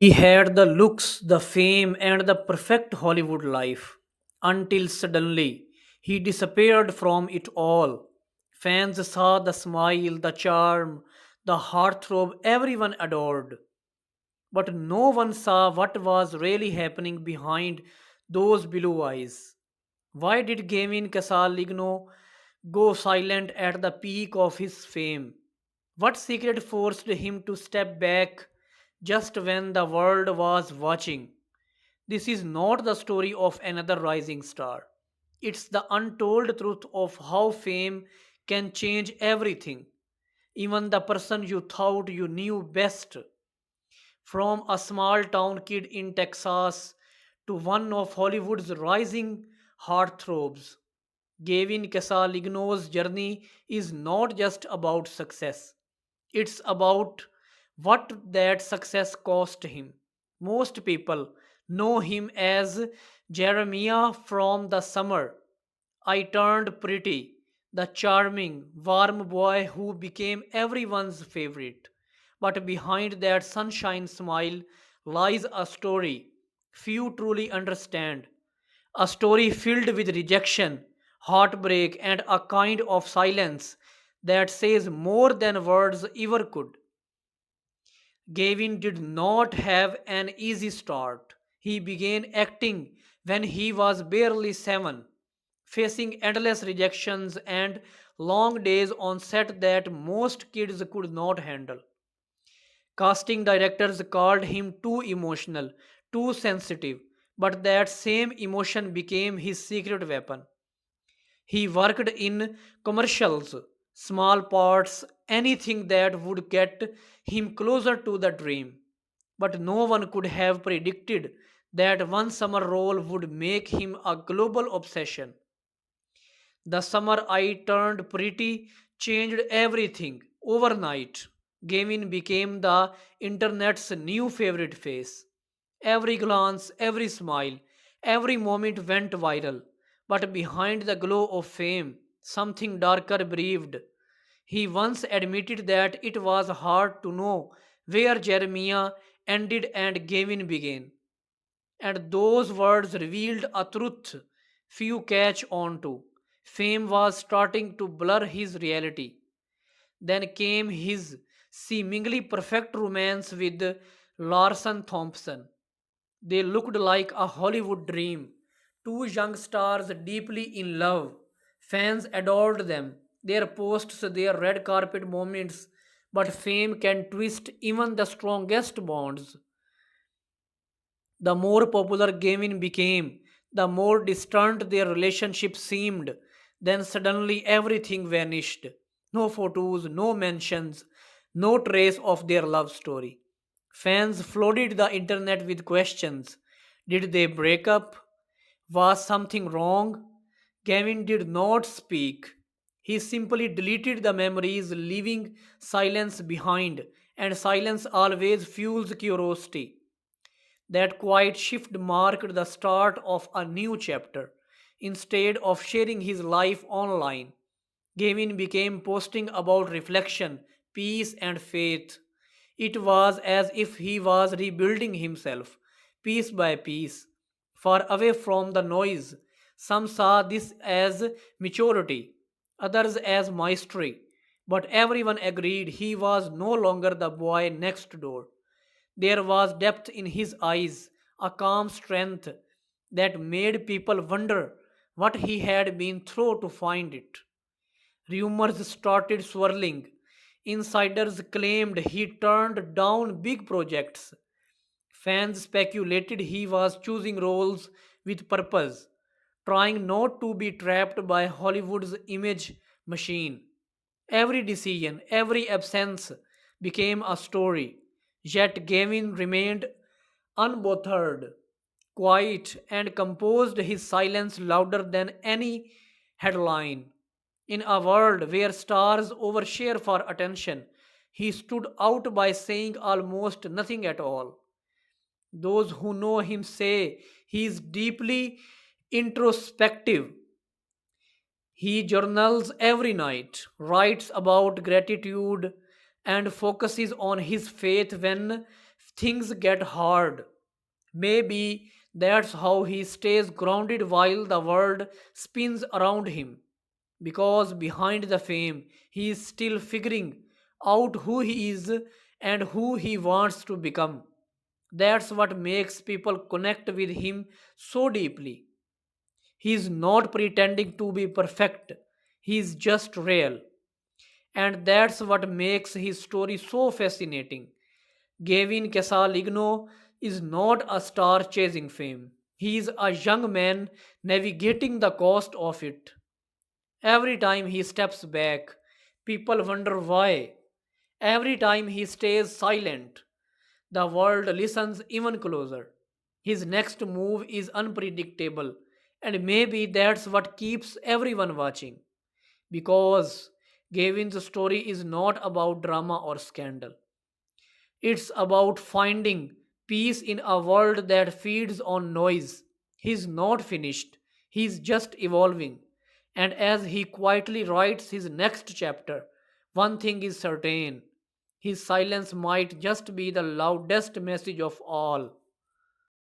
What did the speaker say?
He had the looks, the fame, and the perfect Hollywood life until suddenly he disappeared from it all. Fans saw the smile, the charm, the heartthrob everyone adored, but no one saw what was really happening behind those blue eyes. Why did Gavin Casalegno go silent at the peak of his fame? What secret forced him to step back just when the world was watching? This is not the story of another rising star. It's the untold truth of how fame can change everything, even the person you thought you knew best. From a small town kid in Texas to one of Hollywood's rising heartthrobs, Gavin Casalegno's journey is not just about success. It's about what that success cost him. Most people know him as Jeremiah from the summer. I turned pretty, the charming, warm boy who became everyone's favorite. But behind that sunshine smile lies a story few truly understand. A story filled with rejection, heartbreak, and a kind of silence that says more than words ever could. Gavin did not have an easy start. He began acting when he was barely 7, facing endless rejections and long days on set that most kids could not handle. Casting directors called him too emotional, too sensitive, but that same emotion became his secret weapon. He worked in commercials, small parts, anything that would get him closer to the dream. But no one could have predicted that one summer role would make him a global obsession. The summer I turned pretty changed everything. Overnight, Gavin became the internet's new favorite face. Every glance, every smile, every moment went viral. But behind the glow of fame, something darker breathed. He once admitted that it was hard to know where Jeremiah ended and Gavin began. And those words revealed a truth few catch on to. Fame was starting to blur his reality. Then came his seemingly perfect romance with Larsen Thompson. They looked like a Hollywood dream. Two young stars deeply in love. Fans adored them, their posts, their red carpet moments. But fame can twist even the strongest bonds. The more popular Gavin became, the more distant their relationship seemed. Then suddenly everything vanished. No photos, no mentions, no trace of their love story. Fans flooded the internet with questions. Did they break up? Was something wrong? Gavin did not speak. He simply deleted the memories, leaving silence behind, and silence always fuels curiosity. That quiet shift marked the start of a new chapter. Instead of sharing his life online, Gavin began posting about reflection, peace, and faith. It was as if he was rebuilding himself, piece by piece, far away from the noise. Some saw this as maturity, others as mastery, but everyone agreed he was no longer the boy next door. There was depth in his eyes, a calm strength that made people wonder what he had been through to find it. Rumors started swirling. Insiders claimed he turned down big projects. Fans speculated he was choosing roles with purpose, trying not to be trapped by Hollywood's image machine. Every decision, every absence became a story. Yet Gavin remained unbothered, quiet, and composed, his silence louder than any headline. In a world where stars overshare for attention, he stood out by saying almost nothing at all. Those who know him say he is deeply introspective. He journals every night, writes about gratitude, and focuses on his faith when things get hard. Maybe that's how he stays grounded while the world spins around him. Because behind the fame, he is still figuring out who he is and who he wants to become. That's what makes people connect with him so deeply. He is not pretending to be perfect, he is just real. And that's what makes his story so fascinating. Gavin Casalegno is not a star chasing fame. He is a young man navigating the cost of it. Every time he steps back, people wonder why. Every time he stays silent, the world listens even closer. His next move is unpredictable, and maybe that's what keeps everyone watching. Because Gavin's story is not about drama or scandal. It's about finding peace in a world that feeds on noise. He's not finished, he's just evolving. And as he quietly writes his next chapter, one thing is certain: his silence might just be the loudest message of all.